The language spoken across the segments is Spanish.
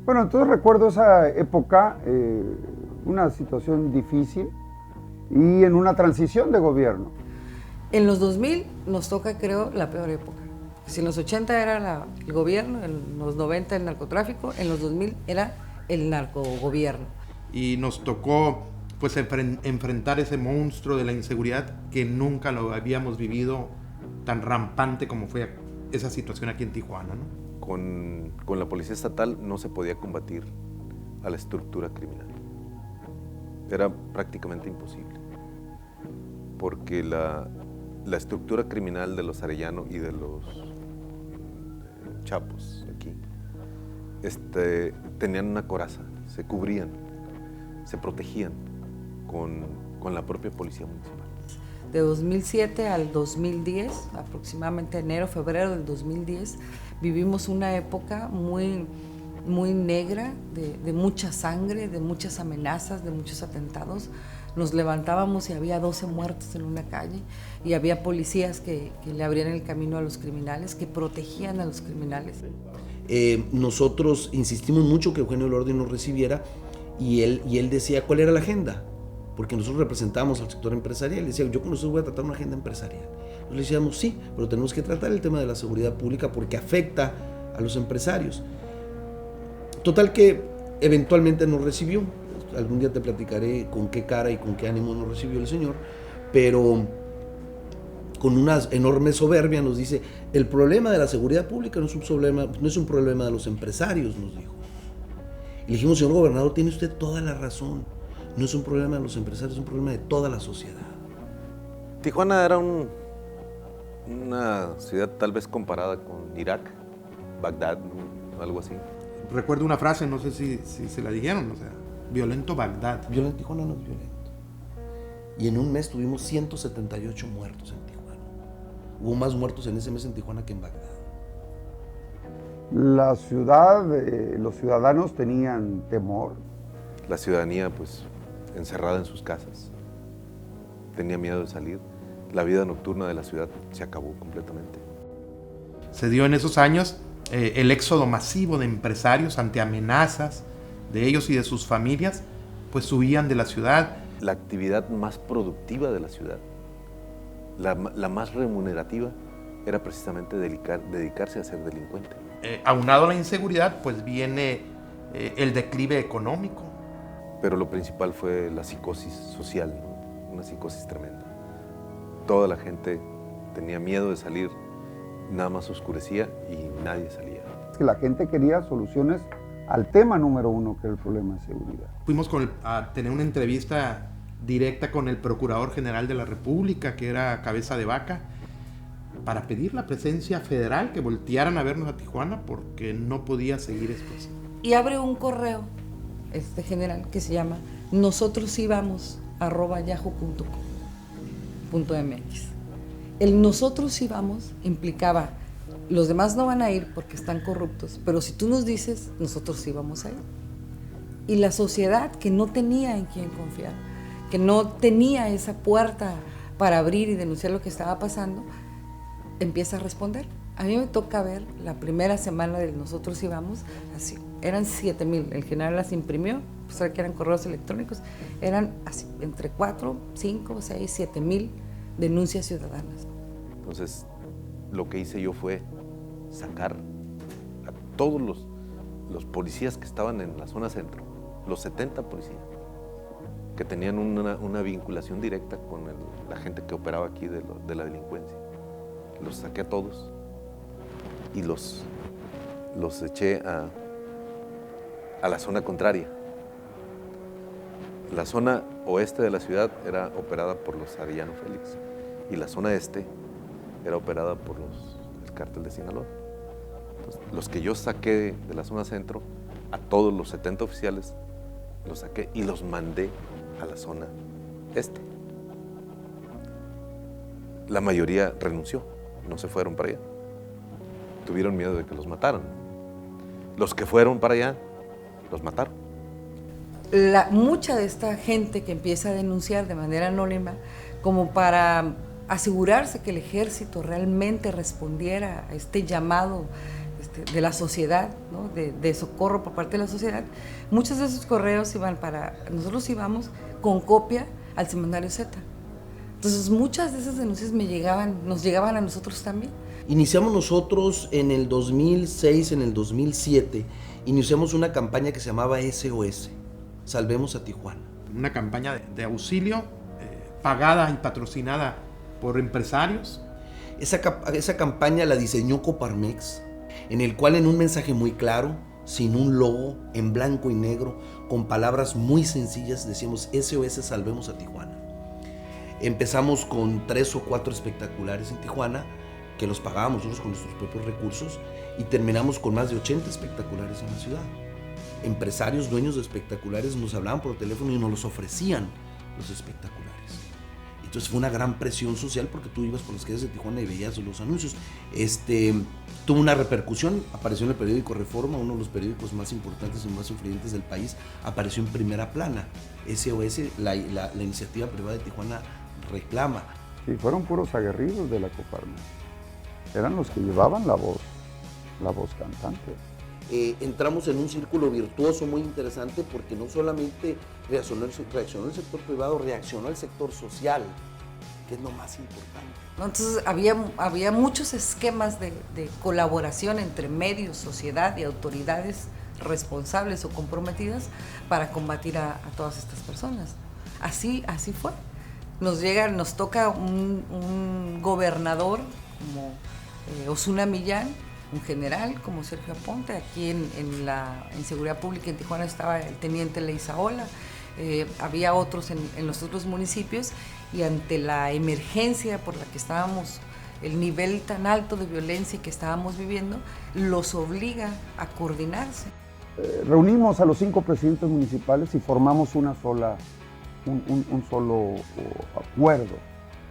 Bueno, entonces recuerdo esa época, una situación difícil y en una transición de gobierno. En los 2000 nos toca, creo, la peor época. Si en los 80 era el gobierno, en los 90 el narcotráfico, en los 2000 era el narcogobierno. Y nos tocó pues enfrentar ese monstruo de la inseguridad que nunca lo habíamos vivido tan rampante como fue esa situación aquí en Tijuana, ¿no? Con la policía estatal no se podía combatir a la estructura criminal. Era prácticamente imposible, porque la estructura criminal de los Arellano y de los Chapos aquí tenían una coraza, se cubrían, se protegían con la propia policía municipal. De 2007 al 2010, aproximadamente enero, febrero del 2010, vivimos una época muy, muy negra, de mucha sangre, de muchas amenazas, de muchos atentados. Nos levantábamos y había 12 muertos en una calle y había policías que le abrían el camino a los criminales, que protegían a los criminales. Nosotros insistimos mucho que Eugenio Elordi nos recibiera y él decía cuál era la agenda, porque nosotros representábamos al sector empresarial. Y decía, yo con ustedes voy a tratar una agenda empresarial. Nosotros le decíamos, sí, pero tenemos que tratar el tema de la seguridad pública porque afecta a los empresarios. Total que eventualmente nos recibió. Algún día te platicaré con qué cara y con qué ánimo nos recibió el señor, pero con una enorme soberbia nos dice, el problema de la seguridad pública no es un problema de los empresarios, nos dijo. Y le dijimos, señor gobernador, tiene usted toda la razón. No es un problema de los empresarios, es un problema de toda la sociedad. Tijuana era una ciudad tal vez comparada con Irak, Bagdad, ¿no? Algo así. Recuerdo una frase, no sé si se la dijeron, o sea, violento Bagdad. Tijuana no es violento. Y en un mes tuvimos 178 muertos en Tijuana. Hubo más muertos en ese mes en Tijuana que en Bagdad. La ciudad, los ciudadanos tenían temor. La ciudadanía, pues, encerrada en sus casas, tenía miedo de salir. La vida nocturna de la ciudad se acabó completamente. Se dio en esos años el éxodo masivo de empresarios ante amenazas de ellos y de sus familias, pues huían de la ciudad. La actividad más productiva de la ciudad, la más remunerativa, era precisamente dedicarse a ser delincuente. Aunado a la inseguridad, pues viene el declive económico. Pero lo principal fue la psicosis social, ¿no? Una psicosis tremenda. Toda la gente tenía miedo de salir, nada más oscurecía y nadie salía. Es que la gente quería soluciones al tema número uno, que era el problema de seguridad. Fuimos a tener una entrevista directa con el Procurador General de la República, que era Cabeza de Vaca, para pedir la presencia federal, que voltearan a vernos a Tijuana, porque no podía seguir esto así. Y abre un correo general que se llama nosotrosivamos@yahoo.com.mx. El nosotros íbamos implicaba, los demás no van a ir porque están corruptos, pero si tú nos dices, nosotros sí vamos a ir. Y la sociedad, que no tenía en quién confiar, que no tenía esa puerta para abrir y denunciar lo que estaba pasando, empieza a responder. A mí me toca ver la primera semana de Nosotros Íbamos, así, eran 7,000, el general las imprimió, pues que eran correos electrónicos, eran así, entre 4, 5, 6, 7,000 denuncias ciudadanas. Entonces, lo que hice yo fue sacar a todos los policías que estaban en la zona centro, los 70 policías, que tenían una vinculación directa con la gente que operaba aquí de la delincuencia. Los saqué a todos y los eché a la zona contraria. La zona oeste de la ciudad era operada por los Arellano Félix y la zona este era operada por el cártel de Sinaloa. Entonces, los que yo saqué de la zona centro, a todos los 70 oficiales, los saqué y los mandé a la zona este. La mayoría renunció, no se fueron para allá. Tuvieron miedo de que los mataran. Los que fueron para allá, los mataron. Mucha de esta gente que empieza a denunciar de manera anónima, como para asegurarse que el ejército realmente respondiera a este llamado de la sociedad, ¿no? de socorro por parte de la sociedad. Muchos de esos correos nosotros íbamos con copia al semanario Z. Entonces muchas de esas denuncias nos llegaban a nosotros también. Iniciamos nosotros en el 2006, en el 2007, iniciamos una campaña que se llamaba SOS, Salvemos a Tijuana. Una campaña de auxilio pagada y patrocinada por empresarios. Esa campaña la diseñó Coparmex, en el cual en un mensaje muy claro, sin un logo, en blanco y negro, con palabras muy sencillas, decíamos SOS Salvemos a Tijuana. Empezamos con 3 o 4 espectaculares en Tijuana, que los pagábamos nosotros con nuestros propios recursos, y terminamos con más de 80 espectaculares en la ciudad. Empresarios, dueños de espectaculares nos hablaban por teléfono y nos los ofrecían los espectaculares. Entonces fue una gran presión social porque tú ibas por las calles de Tijuana y veías los anuncios. Tuvo una repercusión, apareció en el periódico Reforma, uno de los periódicos más importantes y más influyentes del país, apareció en primera plana. SOS, la iniciativa privada de Tijuana, reclama. Sí, fueron puros aguerridos de la Coparmex. Eran los que llevaban la voz cantante. Entramos en un círculo virtuoso muy interesante porque no solamente reaccionó el sector privado, reaccionó el sector social, que es lo más importante. Entonces había muchos esquemas de colaboración entre medios, sociedad y autoridades responsables o comprometidas para combatir a todas estas personas. Así fue. Nos toca un gobernador como Osuna Millán, un general como Sergio Aponte. Aquí en Seguridad Pública en Tijuana estaba el teniente Leizaola, había otros en los otros municipios, y ante la emergencia por la que estábamos, el nivel tan alto de violencia que estábamos viviendo, los obliga a coordinarse. Reunimos a los 5 presidentes municipales y formamos un solo acuerdo,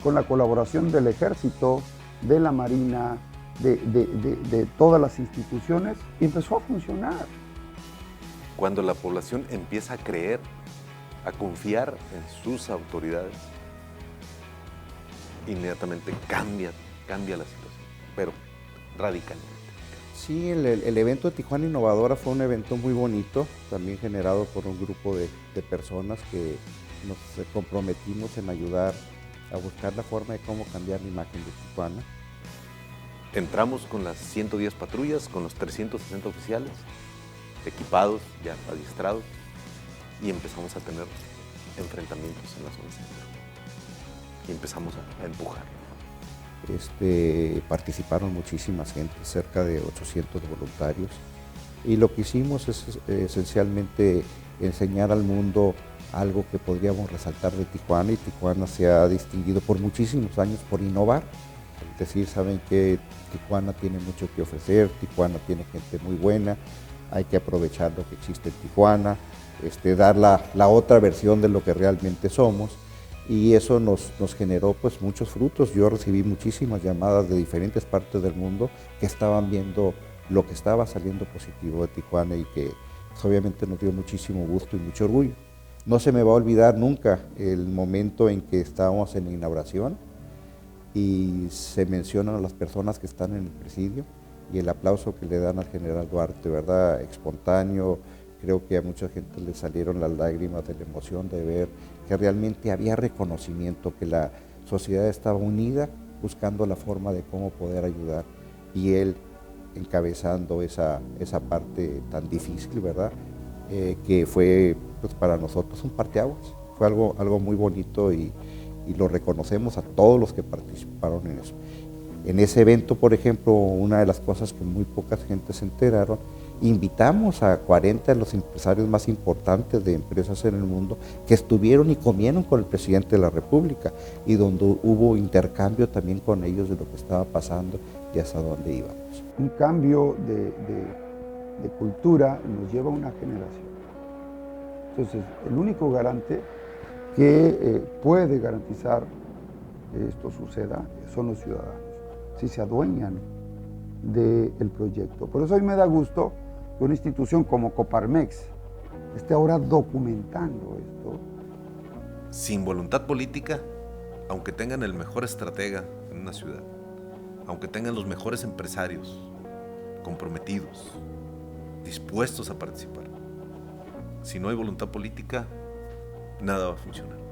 con la colaboración del Ejército, de la Marina, de todas las instituciones, y empezó a funcionar. Cuando la población empieza a creer, a confiar en sus autoridades, inmediatamente cambia la situación, pero radicalmente. Sí, el evento de Tijuana Innovadora fue un evento muy bonito, también generado por un grupo de personas que nos comprometimos en ayudar a buscar la forma de cómo cambiar la imagen de Tijuana. Entramos con las 110 patrullas, con los 360 oficiales, equipados, ya adiestrados, y empezamos a tener enfrentamientos en la zona centro. Y empezamos a empujar. Participaron muchísimas gente, cerca de 800 voluntarios, y lo que hicimos es esencialmente enseñar al mundo algo que podríamos resaltar de Tijuana, y Tijuana se ha distinguido por muchísimos años por innovar. Es decir, saben que Tijuana tiene mucho que ofrecer, Tijuana tiene gente muy buena, hay que aprovechar lo que existe en Tijuana, dar la otra versión de lo que realmente somos, y eso nos generó pues muchos frutos. Yo recibí muchísimas llamadas de diferentes partes del mundo que estaban viendo lo que estaba saliendo positivo de Tijuana, y que pues, obviamente nos dio muchísimo gusto y mucho orgullo. No se me va a olvidar nunca el momento en que estábamos en la inauguración y se mencionan a las personas que están en el presidio y el aplauso que le dan al general Duarte, ¿verdad? Espontáneo. Creo que a mucha gente le salieron las lágrimas de la emoción de ver que realmente había reconocimiento, que la sociedad estaba unida buscando la forma de cómo poder ayudar, y él encabezando esa parte tan difícil, ¿verdad? Que fue pues, para nosotros un parteaguas. Fue algo muy bonito, y lo reconocemos a todos los que participaron en eso. En ese evento, por ejemplo, una de las cosas que muy poca gente se enteraron, invitamos a 40 de los empresarios más importantes de empresas en el mundo que estuvieron y comieron con el presidente de la República, y donde hubo intercambio también con ellos de lo que estaba pasando y hasta dónde íbamos. Un cambio de cultura nos lleva a una generación. Entonces, el único garante que puede garantizar que esto suceda son los ciudadanos, si se adueñan del proyecto. Por eso hoy me da gusto que una institución como Coparmex esté ahora documentando esto. Sin voluntad política, aunque tengan el mejor estratega en una ciudad, aunque tengan los mejores empresarios, comprometidos, dispuestos a participar. Si no hay voluntad política, nada va a funcionar.